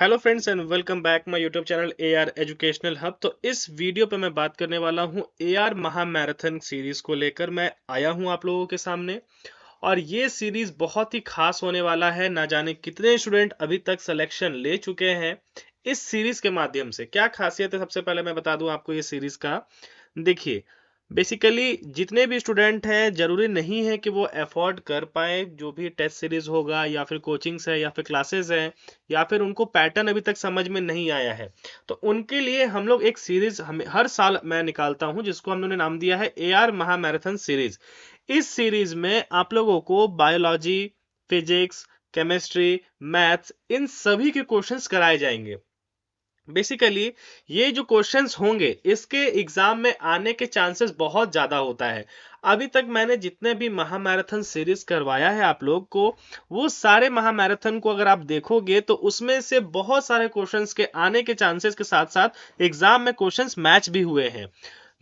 Hello friends and welcome back my YouTube channel AR educational hub. तो इस video पे मैं बात करने वाला हूँ AR महा मैराथन सीरीज को लेकर मैं आया हूँ आप लोगों के सामने। और ये सीरीज बहुत ही खास होने वाला है। ना जाने कितने स्टूडेंट अभी तक सिलेक्शन ले चुके हैं इस सीरीज के माध्यम से। क्या खासियत है सबसे पहले मैं बता दूं आपको ये सीरीज का। देखिए, बेसिकली जितने भी स्टूडेंट हैं जरूरी नहीं है कि वो अफोर्ड कर पाए जो भी टेस्ट सीरीज होगा या फिर कोचिंग्स है या फिर क्लासेस है या फिर उनको पैटर्न अभी तक समझ में नहीं आया है। तो उनके लिए हम लोग एक सीरीज हमें हर साल मैं निकालता हूं जिसको हम लोगों ने नाम दिया है AR महा मैराथन सीरीज। इस सीरीज में आप लोगों को बायोलॉजी, फिजिक्स, केमिस्ट्री, मैथ्स इन सभी के क्वेश्चंस कराए जाएंगे। बेसिकली ये जो क्वेश्चंस होंगे इसके एग्जाम में आने के चांसेस बहुत ज्यादा होता है। अभी तक मैंने जितने भी महामैराथन सीरीज करवाया है आप लोग को, वो सारे महामैराथन को अगर आप देखोगे तो उसमें से बहुत सारे क्वेश्चंस के आने के चांसेस के साथ साथ एग्जाम में क्वेश्चंस मैच भी हुए हैं।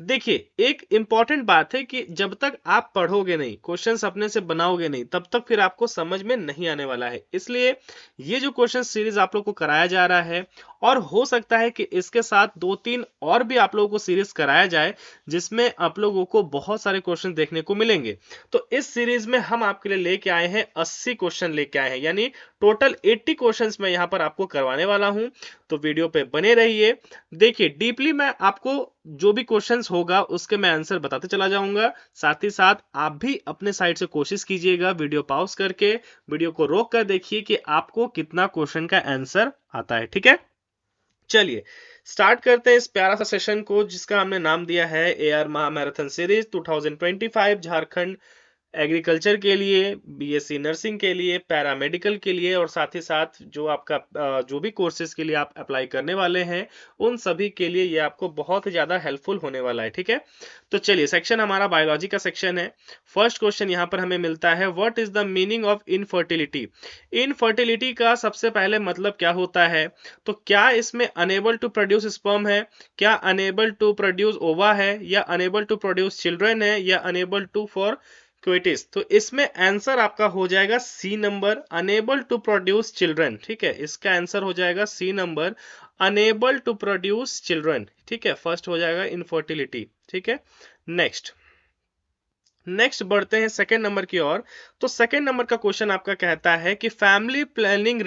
देखिए, एक इंपॉर्टेंट बात है कि जब तक आप पढ़ोगे नहीं, क्वेश्चंस अपने से बनाओगे नहीं, तब तक फिर आपको समझ में नहीं आने वाला है। इसलिए ये जो क्वेश्चन सीरीज आप लोग को कराया जा रहा है, और हो सकता है कि इसके साथ दो तीन और भी आप लोगों को सीरीज कराया जाए जिसमें आप लोगों को बहुत सारे क्वेश्चन देखने को मिलेंगे। तो इस सीरीज में हम आपके लिए लेके आए हैं 80 क्वेश्चन लेके आए हैं, यानी टोटल 80 क्वेश्चंस मैं यहां पर आपको करवाने वाला हूं। तो वीडियो पे बने रहिए। देखिए, डीपली मैं आपको जो भी क्वेश्चंस होगा उसके मैं आंसर बताते चला जाऊंगा। साथ ही साथ आप भी अपने साइड से कोशिश कीजिएगा, वीडियो पॉज करके वीडियो को रोक कर देखिए कि आपको कितना क्वेश्चन का आंसर आता है। ठीक है, चलिए स्टार्ट करते हैं इस प्यारा सा सेशन को जिसका हमने नाम दिया है AR महा मैराथन सीरीज 2025 झारखंड एग्रीकल्चर के लिए, BSc नर्सिंग के लिए, पैरामेडिकल के लिए और साथ ही साथ जो आपका जो भी कोर्सेज के लिए आप अप्लाई करने वाले हैं उन सभी के लिए ये आपको बहुत ही ज्यादा हेल्पफुल होने वाला है। ठीक है, तो चलिए सेक्शन हमारा बायोलॉजी का सेक्शन है। फर्स्ट क्वेश्चन यहाँ पर हमें मिलता है, what is the meaning of infertility. Infertility का सबसे पहले मतलब क्या होता है? तो क्या इसमें अनेबल टू प्रोड्यूस स्पर्म है, क्या अनेबल टू प्रोड्यूस ओवा है, या अनेबल टू प्रोड्यूस चिल्ड्रन है, या अनेबल टू फॉर क्विटिस। तो इसमें आंसर आपका हो जाएगा C number, unable to produce children. ठीक है, इसका आंसर हो जाएगा C number, unable to produce children. ठीक है, फर्स्ट हो जाएगा इनफर्टिलिटी। ठीक है, नेक्स्ट नेक्स्ट बढ़ते हैं सेकेंड नंबर की ओर। तो सेकेंड नंबर का क्वेश्चन आपका कहता है कि फैमिली प्लानिंग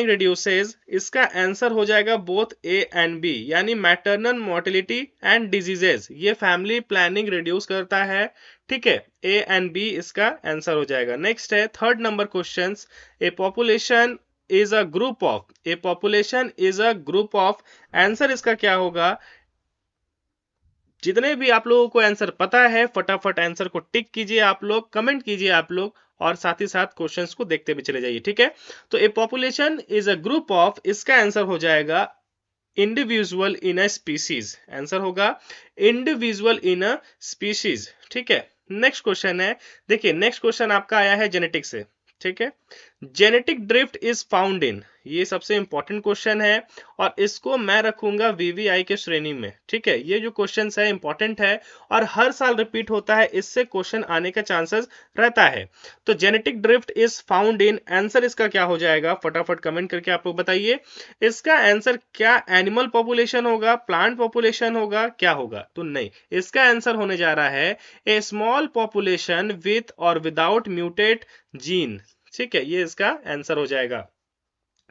रिड्यूसेस, इसका आंसर हो जाएगा बोथ ए एंड बी, यानी मैटरनल मोर्टेलिटी एंड डिजीजेस। ये फैमिली प्लानिंग रिड्यूस करता है। ठीक है, ए एंड बी इसका आंसर हो जाएगा। नेक्स्ट है third number question, A population is a group of, A population is a group of, answer इसका क्या होगा? जितने भी आप लोगों को आंसर पता है फटाफट आंसर को टिक कीजिए, आप लोग कमेंट कीजिए आप लोग, और साथ ही साथ क्वेश्चंस को देखते भी चले जाइए। ठीक है, तो ए population is a group of, इसका आंसर हो जाएगा individual in a species. Answer होगा इंडिविजुअल इन अ स्पीसीज। ठीक है, नेक्स्ट क्वेश्चन है। देखिए, नेक्स्ट क्वेश्चन आपका आया है जेनेटिक से। ठीक है, genetic drift is found in, ये सबसे इंपॉर्टेंट क्वेश्चन है और इसको मैं रखूंगा VVI के श्रेणी में। ठीक है, ये जो क्वेश्चन है इंपॉर्टेंट है और हर साल रिपीट होता है, इससे क्वेश्चन आने का चांसेस रहता है। तो genetic drift is found in, answer इसका क्या हो जाएगा? फटाफट कमेंट करके आप लोग बताइए। इसका आंसर क्या एनिमल पॉपुलेशन होगा, प्लांट पॉपुलेशन होगा, क्या होगा? तो नहीं, इसका आंसर होने जा रहा है ए स्मॉल पॉपुलेशन विथ और विदाउट म्यूटेट जीन। ठीक है, ये इसका आंसर हो जाएगा।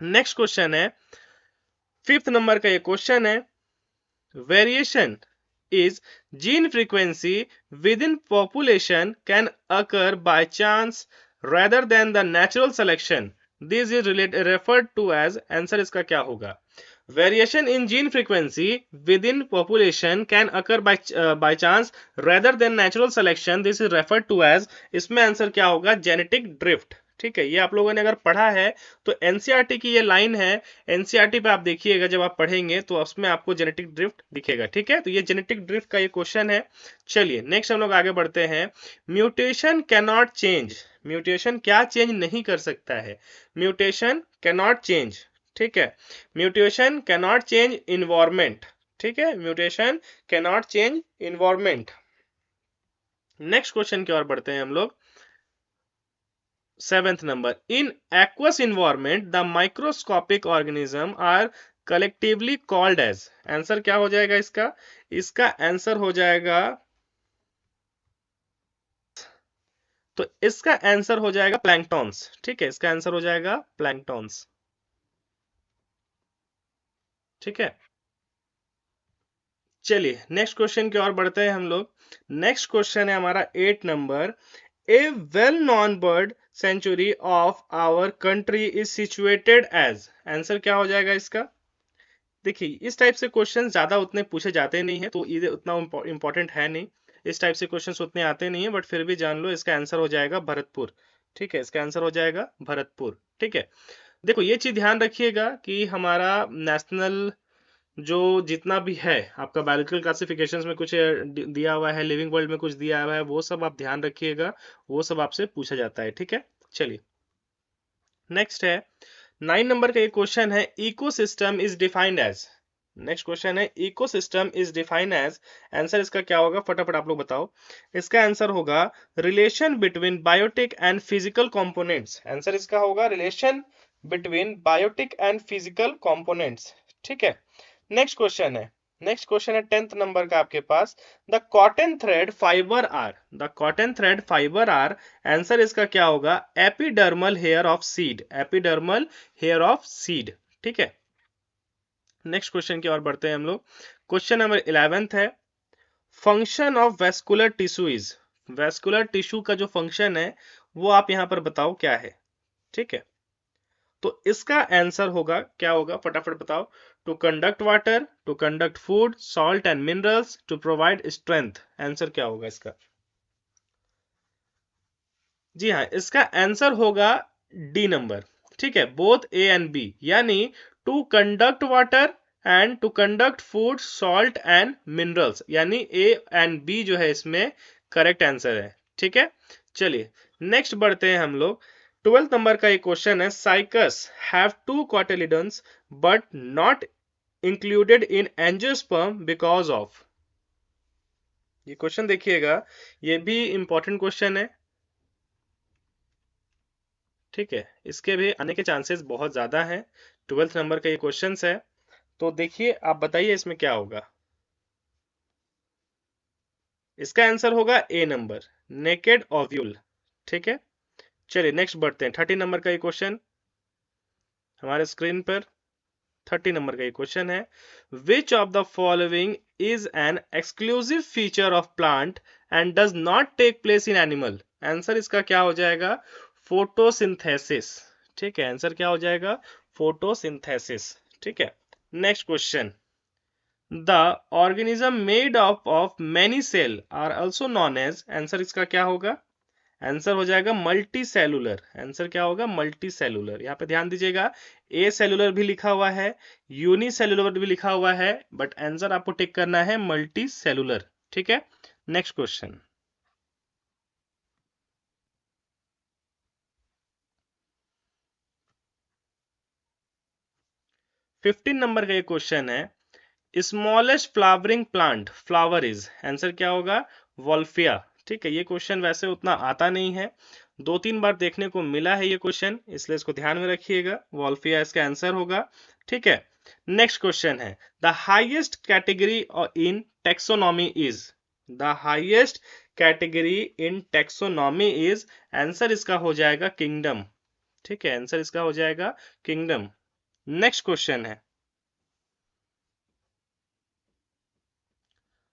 नेक्स्ट क्वेश्चन है, फिफ्थ नंबर का ये क्वेश्चन है, variation is gene frequency with in population can occur by chance rather than the natural selection, this is referred to as, answer इसका क्या होगा? Variation in gene frequency within population can occur by chance rather than natural selection, this is referred to as, इसमें answer क्या होगा? Genetic drift. ठीक है, ये आप लोगों ने अगर पढ़ा है तो एनसीईआरटी की ये लाइन है, एनसीईआरटी पे आप देखिएगा जब आप पढ़ेंगे तो उसमें आपको जेनेटिक ड्रिफ्ट दिखेगा। ठीक है, तो ये जेनेटिक ड्रिफ्ट का ये क्वेश्चन है। चलिए नेक्स्ट हम लोग आगे बढ़ते हैं। Mutation can not change, mutation क्या चेंज नहीं कर सकता है? Mutation can not change. ठीक है, mutation can not change environment. ठीक है, mutation can not change environment. Next question की ओर बढ़ते हैं हम लोग। 7th नंबर, in aqueous environment the microscopic organism are collectively called as. Answer क्या हो जाएगा इसका? इसका आंसर हो जाएगा, तो इसका आंसर हो जाएगा प्लैंक्टॉन्स। ठीक है, इसका आंसर हो जाएगा प्लैंक्टॉन्स। ठीक है, चलिए नेक्स्ट क्वेश्चन की ओर बढ़ते हैं हम लोग। नेक्स्ट क्वेश्चन है हमारा 8 नंबर, a well known bird sanctuary of our country is situated as. Answer क्या हो जाएगा इसका? देखिए, इस टाइप से क्वेश्चन ज्यादा उतने पूछे जाते नहीं है, तो ये उतना इंपॉर्टेंट है नहीं। इस टाइप से क्वेश्चन उतने आते नहीं है, बट फिर भी जान लो, इसका आंसर हो जाएगा भरतपुर। ठीक है, इसका आंसर हो जाएगा भरतपुर। ठीक है, देखो ये चीज ध्यान रखिएगा कि हमारा नेशनल जो जितना भी है आपका बायोलॉजिकल क्लासिफिकेशंस में कुछ दिया हुआ है, लिविंग वर्ल्ड में कुछ दिया हुआ है, वो सब आप ध्यान रखिएगा, वो सब आपसे पूछा जाता है। ठीक है, चलिए नेक्स्ट है 9 नंबर का एक क्वेश्चन है, ecosystem is defined as. Next question है, ecosystem is defined as. Answer इसका क्या होगा, फटाफट आप लोग बताओ। इसका आंसर होगा relation between biotic and physical components. Answer इसका होगा relation between biotic and physical components. ठीक है, नेक्स्ट क्वेश्चन है 10th नंबर का आपके पास, the cotton thread fibre are. The cotton thread fibre are, answer इसका क्या होगा, epidermal hair of seed. Epidermal hair of seed. ठीक है, नेक्स्ट क्वेश्चन की ओर बढ़ते हैं हम लोग। क्वेश्चन नंबर 11th है, function of vascular tissue is. Vascular tissue का जो फंक्शन है वो आप यहां पर बताओ क्या है। ठीक है, तो इसका आंसर होगा क्या होगा, फटाफट बताओ। To conduct water, to conduct food, salt and minerals, to provide strength. Answer क्या होगा इसका? जी हाँ, इसका आंसर होगा डी नंबर। ठीक है, बोथ ए एंड बी, यानी to conduct water and to conduct food, salt and minerals, यानी ए एंड बी जो है इसमें करेक्ट आंसर है। ठीक है, चलिए नेक्स्ट बढ़ते हैं हम लोग। 12th नंबर का एक क्वेश्चन है, cycas have two cotyledons but not included in angiosperm because of. ये क्वेश्चन देखिएगा, ये भी इंपॉर्टेंट क्वेश्चन है। ठीक है, इसके भी आने के चांसेस बहुत ज्यादा हैं। 12th नंबर का ये क्वेश्चन है, तो देखिए आप बताइए इसमें क्या होगा। इसका आंसर होगा ए नंबर, नेकेड ओव्यूल। ठीक है, चलिए नेक्स्ट बढ़ते हैं। 30 नंबर का ये क्वेश्चन हमारे स्क्रीन पर, 30 नंबर का ये क्वेश्चन है, which of the following is an exclusive feature of plant and does not take place in animal. Answer इसका क्या हो जाएगा, फोटोसिंथेसिस। ठीक है, आंसर क्या हो जाएगा, फोटोसिंथेसिस। ठीक है, next question, the organism made up of many cell are also known as. Answer इसका क्या होगा, आंसर हो जाएगा मल्टी सेलुलर। आंसर क्या होगा, मल्टी सेलुलर। यहाँ पे ध्यान दीजिएगा, ए सेलुलर भी लिखा हुआ है, यूनी सेलुलर भी लिखा हुआ है, बट आंसर आपको टिक करना है मल्टी सेलुलर। ठीक है, नेक्स्ट क्वेश्चन, 15 नंबर का ये क्वेश्चन है, smallest flowering plant flower is. Answer क्या होगा, वॉल्फिया। ठीक है, ये क्वेश्चन वैसे उतना आता नहीं है, 2-3 बार देखने को मिला है ये क्वेश्चन, इसलिए इसको ध्यान में रखिएगा, वॉल्फिया इसका आंसर होगा। ठीक है, नेक्स्ट क्वेश्चन है, the highest category in taxonomy is. The highest category in taxonomy is. Answer इसका हो जाएगा किंगडम। ठीक है, आंसर इसका हो जाएगा किंगडम। नेक्स्ट क्वेश्चन है,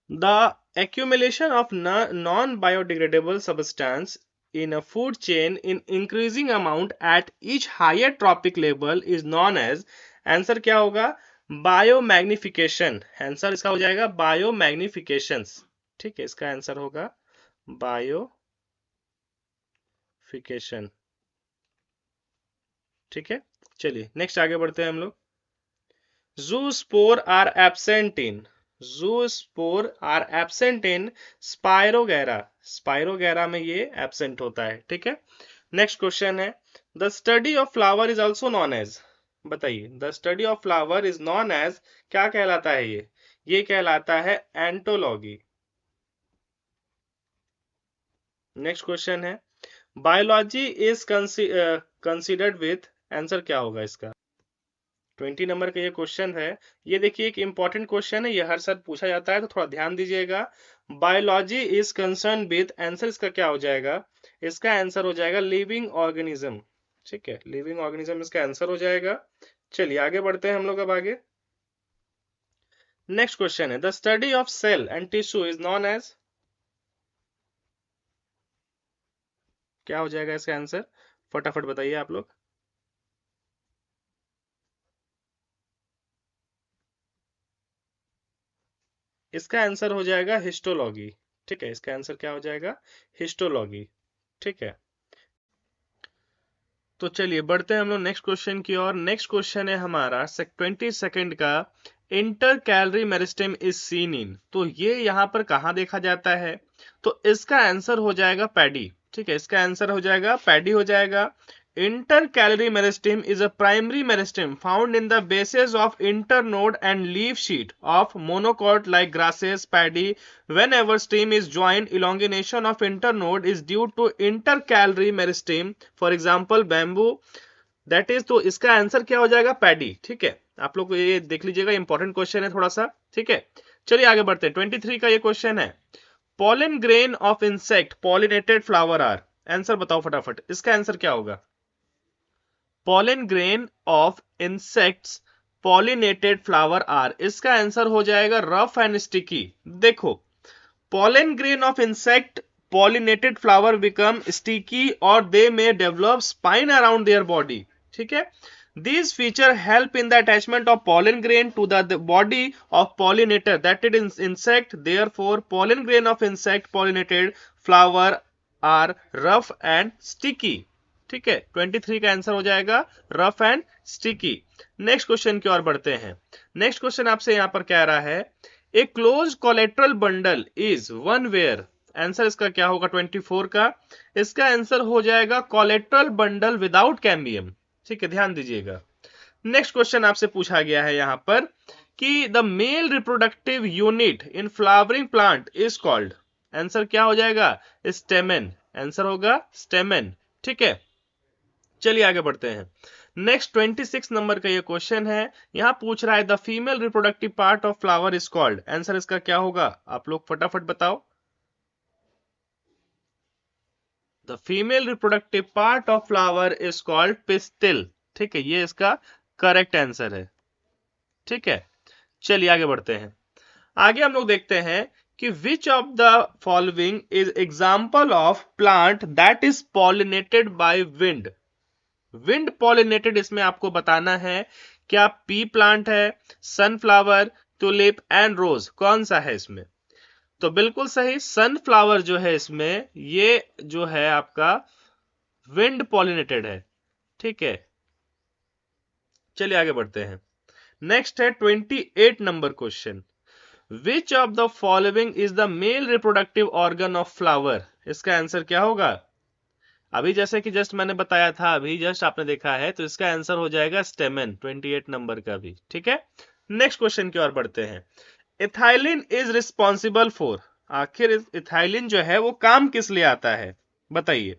the accumulation of non-biodegradable substance in a food chain in increasing amount at each higher tropic level is known as। Answer क्या होगा, बायोमैग्निफिकेशन। आंसर इसका हो जाएगा बायोमैग्निफिकेशंस। ठीक है, इसका आंसर होगा बायोफिकेशन। ठीक है, चलिए नेक्स्ट आगे बढ़ते हैं हम लोग। Zoospore are absent in। Zoospore are absent in Spirogera। Spirogera में ये absent होता है। ठीक है, नेक्स्ट क्वेश्चन है, The study of flower is also known as। बताइए, The study of flower is known as क्या कहलाता है ये कहलाता है एंटोलॉजी। नेक्स्ट क्वेश्चन है, biology is considered with, answer क्या होगा इसका? 20 नंबर का ये क्वेश्चन है। ये देखिए एक इंपॉर्टेंट क्वेश्चन है, ये हर साल पूछा जाता है, तो थोड़ा ध्यान दीजिएगा। Biology is concern with, answer इसका क्या हो जाएगा? इसका आंसर हो जाएगा लिविंग ऑर्गेनिज्म। ठीक है, लिविंग ऑर्गेनिज्म इसका आंसर हो जाएगा। चलिए आगे बढ़ते हैं हम लोग अब आगे। नेक्स्ट क्वेश्चन है, the study of cell and tissue is known as, क्या हो जाएगा इसका आंसर? फटाफट बताइए आप लोग। इसका आंसर हो जाएगा हिस्टोलॉजी। ठीक है, इसका आंसर क्या हो जाएगा? हिस्टोलॉजी। ठीक है, तो चलिए बढ़ते हैं हम लोग नेक्स्ट क्वेश्चन की ओर। नेक्स्ट क्वेश्चन है हमारा 22nd का, inter calorie meristem is seen in, तो ये यहाँ पर कहाँ देखा जाता है? तो इसका आंसर हो जाएगा पैडी। ठीक है, इसका आंसर हो जाएगा पैडी हो जाएगा। Inter calorie meristem is a primary meristem found in the bases of internode and leaf sheet of monocot like grasses, paddy. Whenever stem is joined, elongation of internode is due to intercalary meristem. For example, bamboo. That is, तो इसका answer क्या हो जाएगा? Paddy. ठीक है, आप लोग को ये देख लीजिएगा, इंपॉर्टेंट क्वेश्चन है थोड़ा सा। ठीक है, चलिए आगे बढ़ते हैं। 23 का ये क्वेश्चन है, pollen grain of insect pollinated flower are, answer बताओ फटाफट, इसका आंसर क्या होगा? Pollen grain of insects pollinated flower are, इसका आंसर हो जाएगा रफ एंड स्टिकी। देखो, pollen grain of insect pollinated flower become sticky or they may develop spine around their body. ठीक है, these feature help in the attachment of pollen grain to the body of pollinator, that is insect. Therefore pollen grain of insect pollinated flower are rough and sticky. ठीक है, 23 का answer हो जाएगा rough and sticky. Next question की ओर बढ़ते हैं। Next question आपसे यहां पर कह रहा है, a close collateral bundle is one where, answer इसका क्या होगा? 24 का, इसका आंसर हो जाएगा कोलेट्रल बंडल विदाउट कैम्बियम। ठीक है, ध्यान दीजिएगा। नेक्स्ट क्वेश्चन आपसे पूछा गया है यहां पर कि the male reproductive unit in flowering plant is called, answer क्या हो जाएगा? स्टेमेन, आंसर होगा स्टेमेन। ठीक है, चलिए आगे बढ़ते हैं। नेक्स्ट 26 नंबर का ये क्वेश्चन है, यहां पूछ रहा है the female reproductive part of flower is called, answer इसका क्या होगा? आप लोग फटाफट बताओ। The female reproductive part of flower is called pistil. ठीक है, ये इसका करेक्ट आंसर है। ठीक है, चलिए आगे बढ़ते हैं। आगे हम लोग देखते हैं कि विच of the following is example of plant that is pollinated by wind. Wind pollinated इसमें आपको बताना है, क्या पी प्लांट है, सनफ्लावर, टुलिप एंड रोज, कौन सा है इसमें? तो बिल्कुल सही, सनफ्लावर जो है इसमें, ये जो है आपका विंड पॉलिनेटेड है। ठीक है, चलिए आगे बढ़ते हैं। नेक्स्ट है 28 number question, which of the following is the male reproductive organ of flower, इसका आंसर क्या होगा? अभी जैसे कि जस्ट मैंने बताया था, अभी जस्ट आपने देखा है, तो इसका आंसर हो जाएगा स्टेमेन, 28 नंबर का भी। ठीक है, नेक्स्ट क्वेश्चन की ओर बढ़ते हैं। इथाइलिन इज रिस्पॉन्सिबल फॉर, आखिर इथाइलिन जो है वो काम किस लिए आता है बताइए?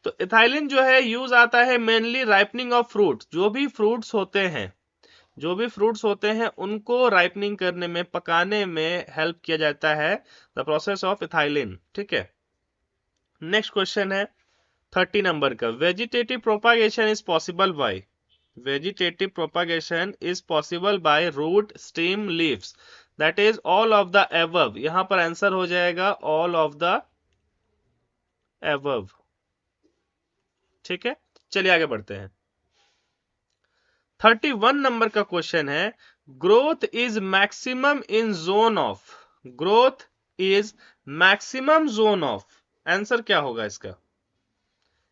तो इथाइलिन जो है यूज आता है मेनली राइपनिंग ऑफ फ्रूट, जो भी फ्रूट्स होते हैं, जो भी फ्रूट्स होते हैं उनको राइपनिंग करने में, पकाने में हेल्प किया जाता है, द प्रोसेस ऑफ इथाइलिन। ठीक है, नेक्स्ट क्वेश्चन है 30 नंबर का, vegetative propagation is possible by, vegetative propagation is possible by root, stem, leaves, that is all of the above. यहां पर आंसर हो जाएगा ऑल ऑफ द एबव। ठीक है, चलिए आगे बढ़ते हैं। 31 नंबर का क्वेश्चन है, growth is maximum in zone of, growth is maximum zone of, answer क्या होगा इसका?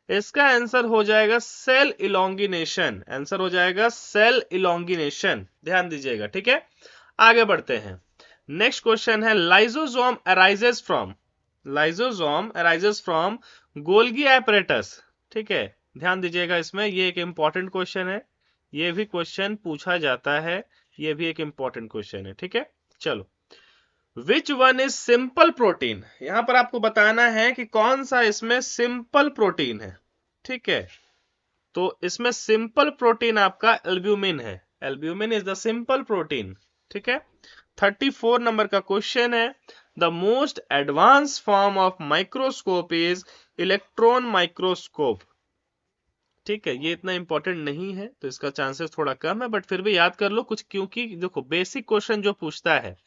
इसका आंसर हो जाएगा सेल इलोंगिनेशन, आंसर हो जाएगा सेल इलोंगिनेशन, ध्यान दीजिएगा। ठीक है, आगे बढ़ते हैं। नेक्स्ट क्वेश्चन है, lysosome arises from, lysosome arises from Golgi apparatus. ठीक है, ध्यान दीजिएगा, इसमें ये एक इंपॉर्टेंट क्वेश्चन है, ये भी क्वेश्चन पूछा जाता है, ये भी एक इंपॉर्टेंट क्वेश्चन है। ठीक है, चलो, which one is simple protein, यहां पर आपको बताना है कि कौन सा इसमें सिंपल प्रोटीन है। ठीक है, तो इसमें सिंपल प्रोटीन आपका एल्ब्यूमिन है। Albumin is the simple protein. ठीक है, 34 नंबर का क्वेश्चन है, the most advance form of microscope is electron microscope. ठीक है, ये इतना इंपॉर्टेंट नहीं है तो इसका चांसेस थोड़ा कम है, बट फिर भी याद कर लो कुछ, क्योंकि देखो बेसिक क्वेश्चन जो पूछता है,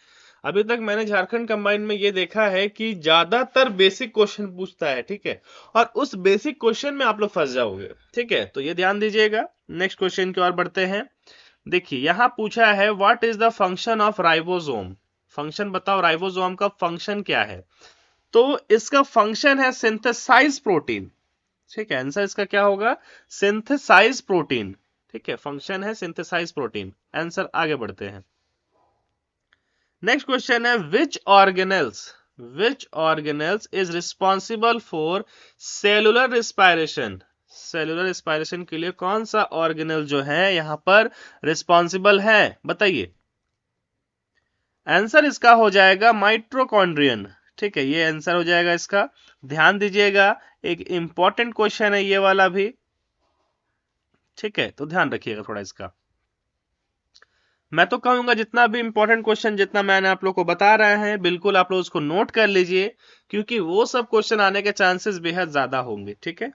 अभी तक मैंने झारखंड कंबाइंड में ये देखा है कि ज्यादातर बेसिक क्वेश्चन पूछता है। ठीक है, और उस बेसिक क्वेश्चन में आप लोग फंस जाओगे। ठीक है, तो ये ध्यान दीजिएगा। नेक्स्ट क्वेश्चन की ओर बढ़ते हैं। देखिए यहां पूछा है, what is the function of ribosome. Function बताओ, राइबोसोम का फंक्शन क्या है। तो इसका फंक्शन है सिंथेसाइज प्रोटीन। ठीक है, आंसर इसका क्या होगा, सिंथेसाइज प्रोटीन। ठीक है, फंक्शन है सिंथेसाइज प्रोटीन। आंसर, आगे बढ़ते हैं। नेक्स्ट क्वेश्चन है, which organelles is responsible for cellular respiration. Cellular respiration के लिए कौन सा ऑर्गेनेल जो है यहां पर रिस्पॉन्सिबल है, बताइए। आंसर इसका हो जाएगा माइट्रोकॉन्ड्रियन। ठीक है, ये आंसर हो जाएगा इसका। ध्यान दीजिएगा, एक इंपॉर्टेंट क्वेश्चन है ये वाला भी। ठीक है, तो ध्यान रखिएगा थोड़ा इसका। मैं तो कहूंगा जितना भी इंपॉर्टेंट क्वेश्चन जितना मैंने आप लोग को बता रहे हैं, बिल्कुल आप लोग उसको नोट कर लीजिए, क्योंकि वो सब क्वेश्चन आने के चांसेस बेहद ज्यादा होंगे। ठीक है,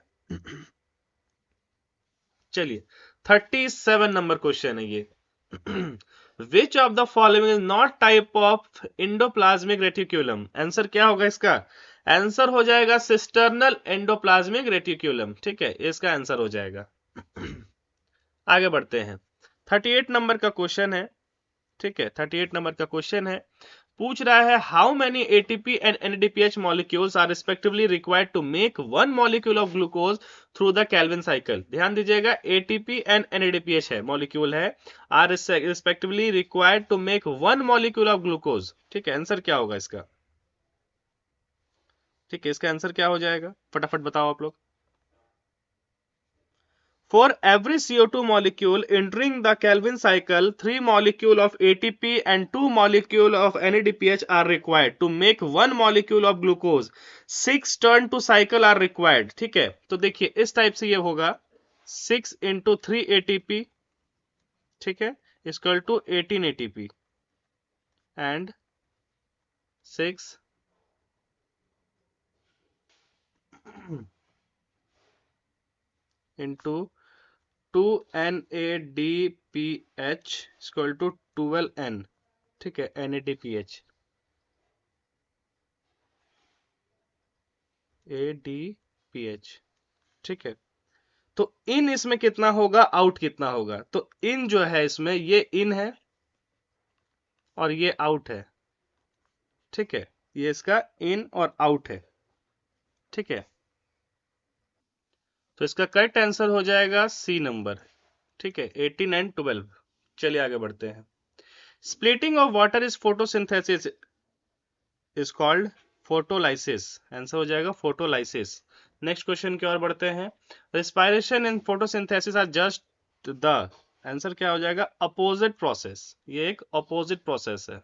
चलिए 37 नंबर क्वेश्चन है ये। विच of the following is not type of endoplasmic reticulum. Answer क्या होगा इसका, आंसर हो जाएगा सिस्टर्नल एंडोप्लाज्मिक रेटिक्यूलम। ठीक है, इसका आंसर हो जाएगा। आगे बढ़ते हैं, 38 नंबर का क्वेश्चन है। ठीक है, 38 नंबर का क्वेश्चन है, पूछ रहा है, how many ATP and NADPH molecules are respectively required to make one molecule of glucose through the Calvin cycle. ध्यान दीजिएगा, एटीपी एंड एनएडीपीएच है, मॉलिक्यूल है, are respectively required to make one molecule of glucose. ठीक है, answer क्या होगा इसका। ठीक है, इसका आंसर क्या हो जाएगा, फटाफट बताओ आप लोग। For every CO2 molecule entering the Calvin cycle, 3 molecule of ATP and 2 molecule of NADPH are required to make 1 molecule of glucose. 6 turn to cycle are required. ठीक है, तो देखिए इस टाइप से ये होगा, 6 into 3 ATP, ठीक है, equal to 18 ATP and 6 into 2 NADPH equal to 12N। ठीक है, NADPH ADPH। ठीक है, तो इन इसमें कितना होगा, आउट कितना होगा, तो इन जो है इसमें ये इन है और ये आउट है। ठीक है, ये इसका इन और आउट है। ठीक है, तो इसका करेक्ट आंसर हो जाएगा सी नंबर। ठीक है, 18 एंड 12। चलिए आगे बढ़ते हैं। Splitting of water is photosynthesis is called photolysis. Answer हो जाएगा फोटोलाइसिस। नेक्स्ट क्वेश्चन की ओर बढ़ते हैं। Respiration and photosynthesis are just the, answer क्या हो जाएगा, अपोजिट प्रोसेस। ये एक अपोजिट प्रोसेस है।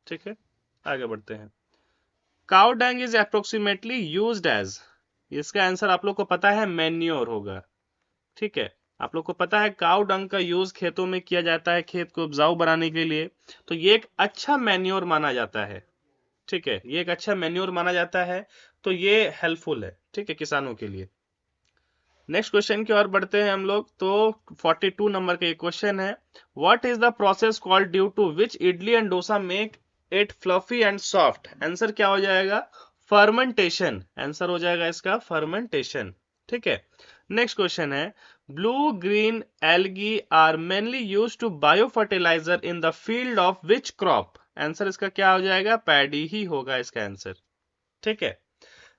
ठीक है, आगे बढ़ते हैं। Cow dung is approximately used as, इसका आंसर आप लोग को पता है मैन्योर होगा। ठीक है, आप लोग को पता है काउ डंग का यूज खेतों में किया जाता है, खेत को उपजाऊ बनाने के लिए, तो ये एक अच्छा मैन्योर माना जाता है। ठीक है, ये एक अच्छा मैन्योर माना जाता है, तो ये हेल्पफुल है। ठीक है, किसानों के लिए। नेक्स्ट क्वेश्चन की ओर बढ़ते हैं हम लोग, तो 42 नंबर का क्वेश्चन है, what is the process called due to which idli and dosa make it fluffy and soft. Answer क्या हो जाएगा, फर्मेंटेशन। आंसर हो जाएगा इसका फर्मेंटेशन। ठीक है, नेक्स्ट क्वेश्चन है, blue green algae are mainly use to bio fertiliser in the field of which crop. Answer इसका क्या हो जाएगा, पैडी ही होगा इसका आंसर। ठीक है,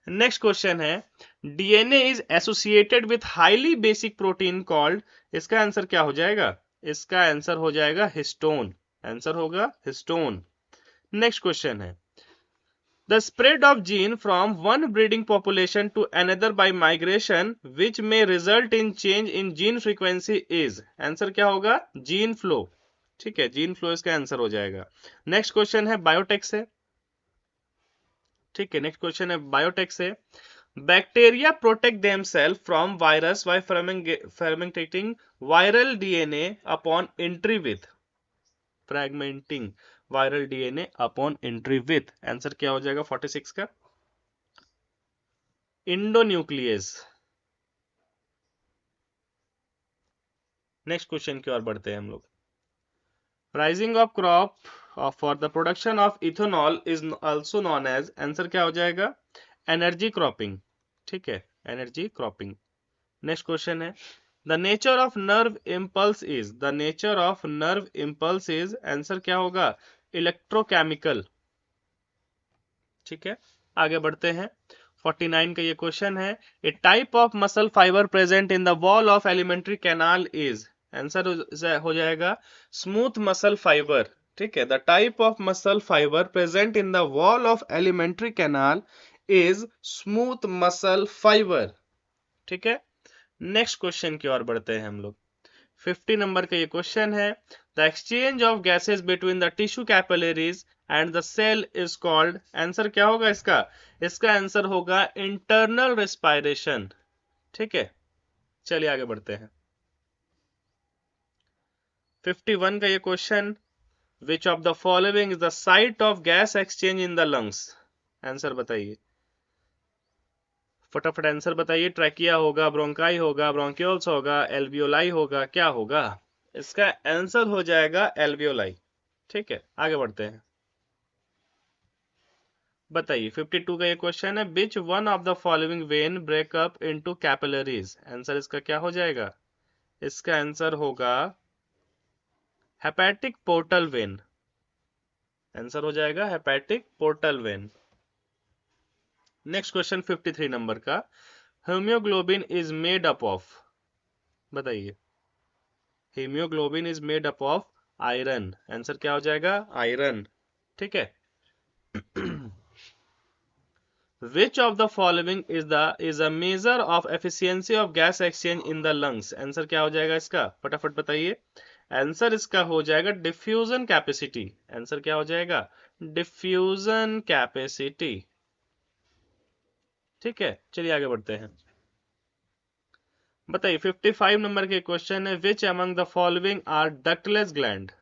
नेक्स्ट क्वेश्चन है, DNA is associated with highly basic protein called, इसका आंसर क्या हो जाएगा, इसका आंसर हो जाएगा हिस्टोन। आंसर होगा हिस्टोन। नेक्स्ट क्वेश्चन है, the spread of gene from one breeding population to another by migration which में result in change in gene frequency is. Answer क्या होगा? Gene flow. ठीक है, जीन फ्लो इसका आंसर हो जाएगा। नेक्स्ट क्वेश्चन है बायोटेक से। ठीक है, नेक्स्ट क्वेश्चन है बायोटेक से। Bacteria protect themselves from virus by fermenting viral DNA upon entry with fragmenting viral DNA upon entry with। Answer क्या हो जाएगा 46 का? इंडोन्यूक्लियस। नेक्स्ट क्वेश्चन की ओर बढ़ते हैं हम लोग। Rising of crop for the production of ethanol is also known as. Answer क्या हो जाएगा? Energy cropping. ठीक है, एनर्जी क्रॉपिंग। नेक्स्ट क्वेश्चन है the nature of nerve impulse is. The nature of nerve impulse is. Answer क्या होगा? Electrochemical. ठीक है, आगे बढ़ते हैं। 49 का ये क्वेश्चन है a type of muscle fibre present in the wall of alimentary canal is. Answer हो जाएगा स्मूथ मसल फाइबर। ठीक है, the type of muscle fibre present in the wall of alimentary canal is smooth muscle fibre. ठीक है, next question की ओर बढ़ते हैं हम लोग। 50 नंबर का ये क्वेश्चन है the exchange of gases between the tissue capillaries and the cell is called. Answer क्या होगा इसका? इसका आंसर होगा इंटरनल रेस्पिरेशन। ठीक है, चलिए आगे बढ़ते हैं। 51 का ये question which of the following is the site of gas exchange in the lungs. Answer बताइए, फटाफट आंसर बताइए। ट्रैकिया होगा, ब्रोंकाई होगा, ब्रोंक्यूल्स होगा, एल्वियोलाई होगा, क्या होगा? इसका आंसर हो जाएगा एल्वियोलाई। ठीक है, आगे बढ़ते हैं। बताइए 52 का ये क्वेश्चन है which one of the following when breakup into capillaries. Answer इसका क्या हो जाएगा? इसका आंसर होगा हेपेटिक पोर्टल वेन। आंसर हो जाएगा hepatic portal vein. Next question 53 number का haemoglobin is made up of. बताइए, haemoglobin is made up of iron. Answer क्या हो जाएगा? आयरन। ठीक है। Which of the following is a measure of efficiency of gas exchange in the lungs। Answer क्या हो जाएगा इसका? फटाफट बताइए। आंसर इसका हो जाएगा डिफ्यूजन कैपेसिटी। आंसर क्या हो जाएगा? Diffusion capacity. ठीक है, चलिए आगे बढ़ते हैं। बताइए 55 नंबर के क्वेश्चन है which among the following are ductless gland.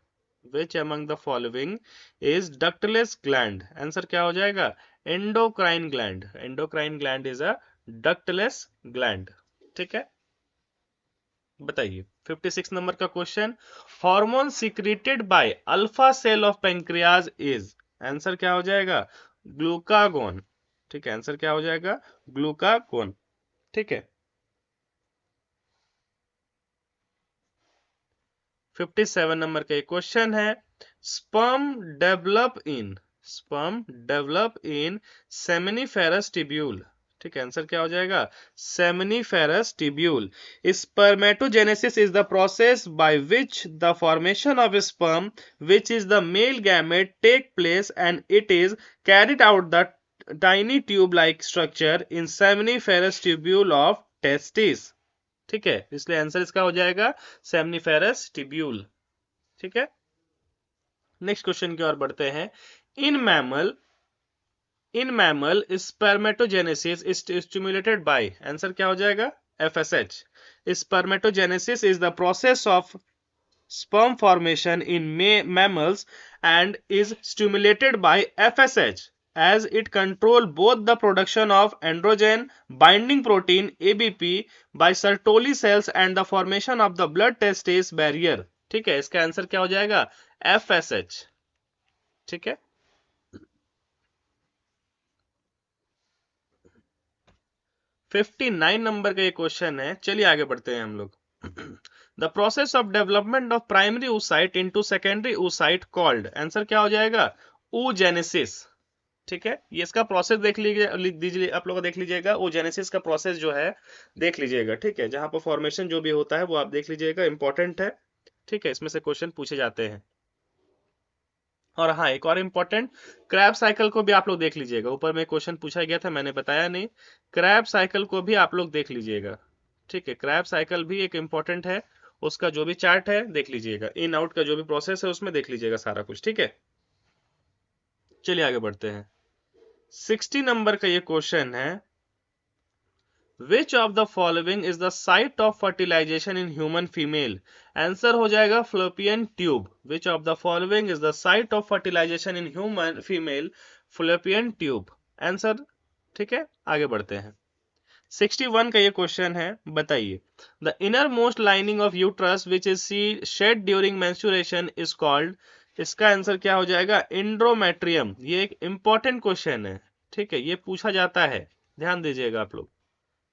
Which among the following is ductless gland. Answer क्या हो जाएगा? Endocrine gland. Endocrine gland is a ductless gland. ठीक है, बताइए 56 नंबर का question hormone secreted by alpha cell of pancreas is. Answer क्या हो जाएगा? ग्लूकागोन। ठीक है, आंसर क्या हो जाएगा? ग्लूकागोन। ठीक है, 57 नंबर का एक क्वेश्चन है sperm develop in seminiferous tubule. ठीक है, आंसर क्या हो जाएगा? Seminiferous tubule. Spermatogenesis is the process by which the formation of sperm which is the male gamete take place and it is carried out the tiny tube like structure in seminiferous tubule of testis. ठीक है, इसलिए answer इसका हो जाएगा seminiferous tubule. ठीक है, next question की ओर बढ़ते हैं। In mammal spermatogenesis is stimulated by. Answer क्या हो जाएगा? FSH. Spermatogenesis is the process of sperm formation in mammals and is stimulated by FSH as it control both the production of androgen binding protein ABP by Sertoli cells and the formation of the blood testis barrier। ठीक है, इसका answer क्या हो जाएगा? FSH। ठीक है, fifty 59 number का ये क्वेश्चन है। चलिए आगे बढ़ते हैं हम लोग। The process of development of primary oocyte into secondary oocyte called. Answer क्या हो जाएगा? oogenesis। ठीक है, ये इसका प्रोसेस देख लीजिए, लिख दीजिए आप लोग, देख लीजिएगा oogenesis का प्रोसेस जो है देख लीजिएगा। ठीक है, जहां पर फॉर्मेशन जो भी होता है वो आप देख लीजिएगा, इंपॉर्टेंट है। ठीक है, इसमें से क्वेश्चन पूछे जाते हैं। और हाँ, एक और इम्पोर्टेंट, क्रैब साइकिल को भी आप लोग देख लीजिएगा। ऊपर में क्वेश्चन पूछा गया था, मैंने बताया नहीं। क्रैब साइकिल को भी आप लोग देख लीजिएगा। ठीक है, क्रैब साइकिल भी एक इम्पोर्टेंट है, उसका जो भी चार्ट है देख लीजिएगा, इन आउट का जो भी प्रोसेस है उसमें देख लीजिएगा सारा कुछ। ठीक है, चलिए आगे बढ़ते हैं। 60 नंबर का ये क्वेश्चन है, which of the following is the site of fertilisation in human female? Answer हो जाएगा fallopian tube. Which of the following is the site of fertilisation in human female? Fallopian tube answer. ठीक है, आगे बढ़ते हैं। 61 का ये क्वेश्चन है, बताइए, the innermost lining of uterus which is shed during menstruation is called? इसका आंसर क्या हो जाएगा? इंड्रोमेट्रियम। ये एक इंपॉर्टेंट क्वेश्चन है। ठीक है, ये पूछा जाता है, ध्यान दीजिएगा आप लोग।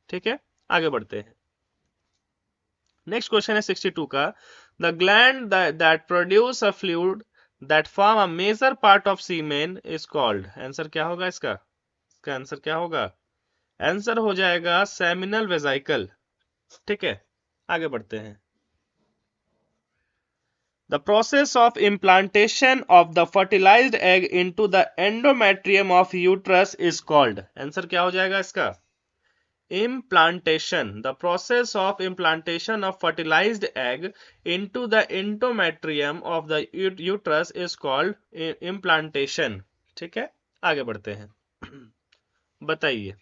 ठीक है, आगे बढ़ते हैं। नेक्स्ट क्वेश्चन है 62 का, the gland that produce a fluid that form a major part of semen is called? Answer क्या होगा इसका आंसर क्या होगा? आंसर हो जाएगा सेमिनल वेसिकल। ठीक है, आगे बढ़ते हैं। The process of implantation of the fertilized egg into the endometrium of uterus is called? Answer क्या हो जाएगा इसका? Implantation. The process of implantation of fertilized egg into the endometrium of the uterus is called implantation. ठीक है, आगे बढ़ते हैं। बताइए,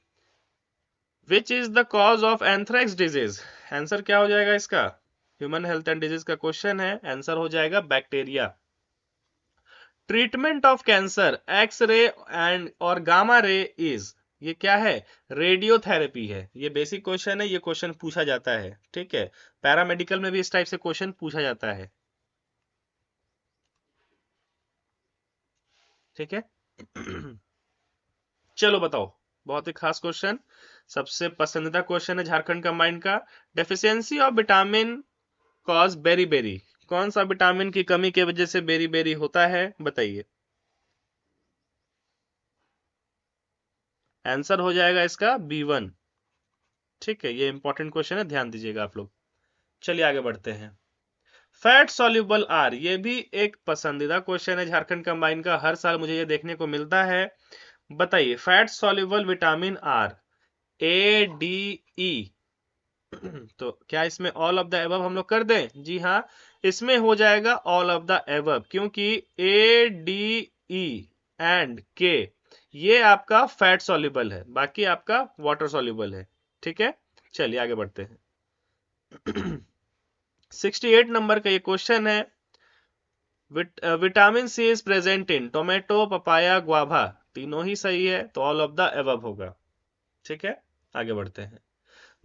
Which is the cause of anthrax disease? Answer क्या हो जाएगा इसका? ह्यूमन हेल्थ एंड डिजीज का क्वेश्चन है, आंसर हो जाएगा bacteria. Treatment of cancer X ray and और गामा रे इज? ये क्या है? रेडियोथेरेपी है। ये बेसिक क्वेश्चन है, ये क्वेश्चन पूछा जाता है। ठीक है, पैरामेडिकल में भी इस टाइप से क्वेश्चन पूछा जाता है। ठीक है चलो बताओ, बहुत ही खास क्वेश्चन, सबसे पसंदीदा क्वेश्चन है झारखंड कंबाइंड का। Deficiency of vitamin cause beri beri? कौन सा विटामिन की कमी की वजह से बेरी बेरी होता है, बताइए। आंसर हो जाएगा इसका B1। ठीक है, ये इंपॉर्टेंट क्वेश्चन है, ध्यान दीजिएगा आप लोग। चलिए आगे बढ़ते हैं। फैट सॉल्युबल आर, ये भी एक पसंदीदा क्वेश्चन है झारखंड कंबाइन का, हर साल मुझे ये देखने को मिलता है। बताइए, fat soluble vitamin are, ADE। तो क्या इसमें ऑल ऑफ द एबव हम लोग कर दें? जी हाँ, इसमें हो जाएगा ऑल ऑफ द एबव, क्योंकि ADE एंड K ये आपका फैट सॉल्युबल है, बाकी आपका वाटर सॉल्युबल है। ठीक है, चलिए आगे बढ़ते हैं। 68 नंबर का ये क्वेश्चन है, vitamin C is present in tomato, papaya, guava? तीनों ही सही है, तो ऑल ऑफ द एबव होगा। ठीक है, आगे बढ़ते हैं।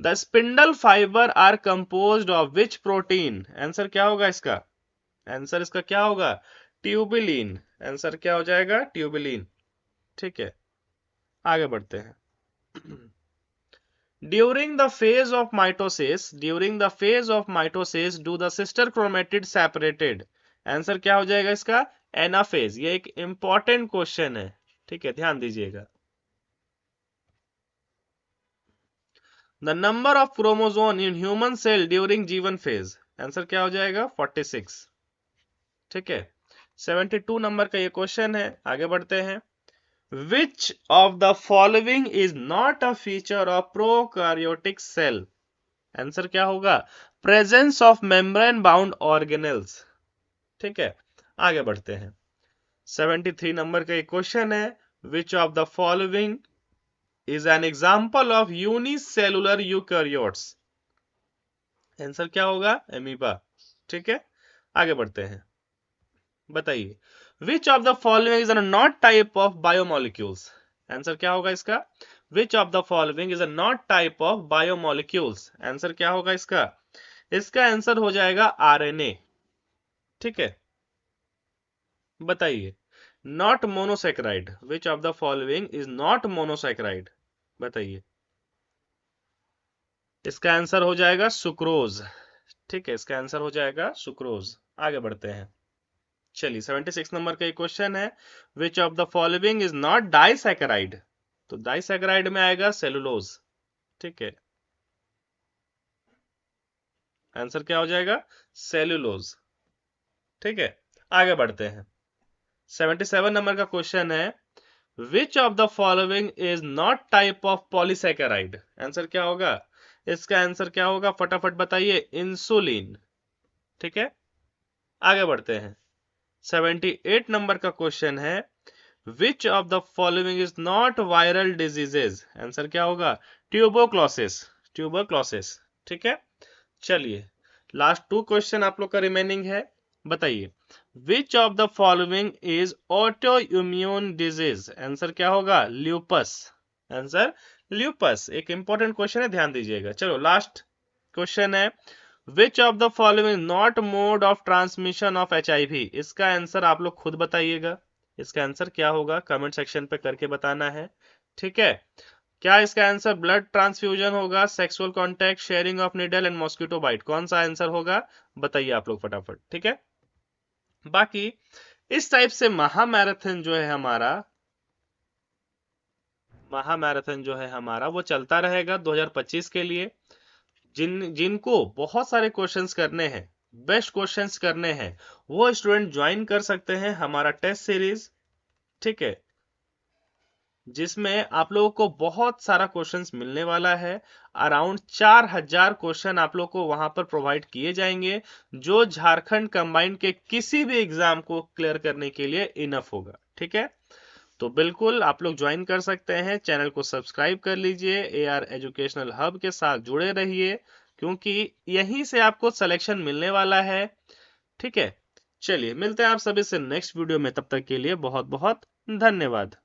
The spindle fibre are composed of which protein? Answer क्या होगा इसका? आंसर इसका क्या होगा? ट्यूबिलिन। आंसर क्या हो जाएगा? ट्यूबिलिन। ठीक है, आगे बढ़ते हैं। During the phase of mitosis, during the phase of mitosis do the sister chromatid separated? Answer क्या हो जाएगा इसका? एनाफेज। ये एक इंपॉर्टेंट क्वेश्चन है। ठीक है, ध्यान दीजिएगा। The number of chromosome in human cell during जीवन फेज? आंसर क्या हो जाएगा? 46। ठीक है, 72 नंबर का ये क्वेश्चन है, आगे बढ़ते हैं। Which of the following is not a feature of prokaryotic cell? Answer क्या होगा? Presence of membrane bound organelles. ठीक है, आगे बढ़ते हैं। 73 नंबर का एक क्वेश्चन है, which of the following is an example of unicellular eukaryotes? Answer क्या होगा? एमीबा। ठीक है, आगे बढ़ते हैं। बताइए, विच of the following is not type of biomolecules? Answer क्या होगा इसका? विच of the following is not type of biomolecules? Answer क्या होगा इसका? इसका आंसर हो जाएगा RNA। ठीक है, बताइए, not monosaccharide, which of the following is not monosaccharide? बताइए, इसका आंसर हो जाएगा सुक्रोज। ठीक है, इसका आंसर हो जाएगा सुक्रोज। आगे बढ़ते हैं। चलिए, 76 नंबर का एक क्वेश्चन है, which of the following is not disaccharide? तो डाइसैकेराइड में आएगा सेलुलोज। ठीक है, आंसर क्या हो जाएगा? सेलुलोज। ठीक है, आगे बढ़ते हैं। 77 नंबर का क्वेश्चन है, which of the following is not type of polysaccharide. Answer क्या होगा? इसका आंसर क्या होगा फटाफट बताइए। इंसुलिन। ठीक है, आगे बढ़ते हैं। 78 नंबर का क्वेश्चन है, which of the following is not viral diseases. Answer क्या होगा? ट्यूबरक्लोसिस। ट्यूबरक्लोसिस। ठीक है, चलिए लास्ट 2 क्वेश्चन आप लोग का रिमेनिंग है। बताइए, विच of the following is auto immune disease. Answer क्या होगा? ल्यूपस। Answer lupus. एक इंपॉर्टेंट क्वेश्चन है, ध्यान दीजिएगा। चलो लास्ट क्वेश्चन है, which of the following not mode of transmission of HIV। इसका आंसर आप लोग खुद बताइएगा। इसका आंसर क्या होगा कमेंट सेक्शन पे करके बताना है। ठीक है, क्या इसका आंसर ब्लड ट्रांसफ्यूजन होगा, sexual contact, sharing of needle and mosquito bite? कौन सा आंसर होगा बताइए आप लोग फटाफट। ठीक है, बाकी इस टाइप से महामैराथन जो है हमारा वो चलता रहेगा 2025 के लिए। जिनको बहुत सारे क्वेश्चंस करने हैं, बेस्ट क्वेश्चंस करने हैं, वो स्टूडेंट ज्वाइन कर सकते हैं हमारा टेस्ट सीरीज। ठीक है, जिसमें आप लोगों को बहुत सारा क्वेश्चंस मिलने वाला है। अराउंड 4000 क्वेश्चन आप लोग को वहां पर प्रोवाइड किए जाएंगे, जो झारखंड कंबाइंड के किसी भी एग्जाम को क्लियर करने के लिए इनफ होगा। ठीक है, तो बिल्कुल आप लोग ज्वाइन कर सकते हैं। चैनल को सब्सक्राइब कर लीजिए, AR एजुकेशनल हब के साथ जुड़े रहिए, क्योंकि यहीं से आपको सिलेक्शन मिलने वाला है। ठीक है, चलिए मिलते हैं आप सभी से नेक्स्ट वीडियो में। तब तक के लिए बहुत बहुत धन्यवाद।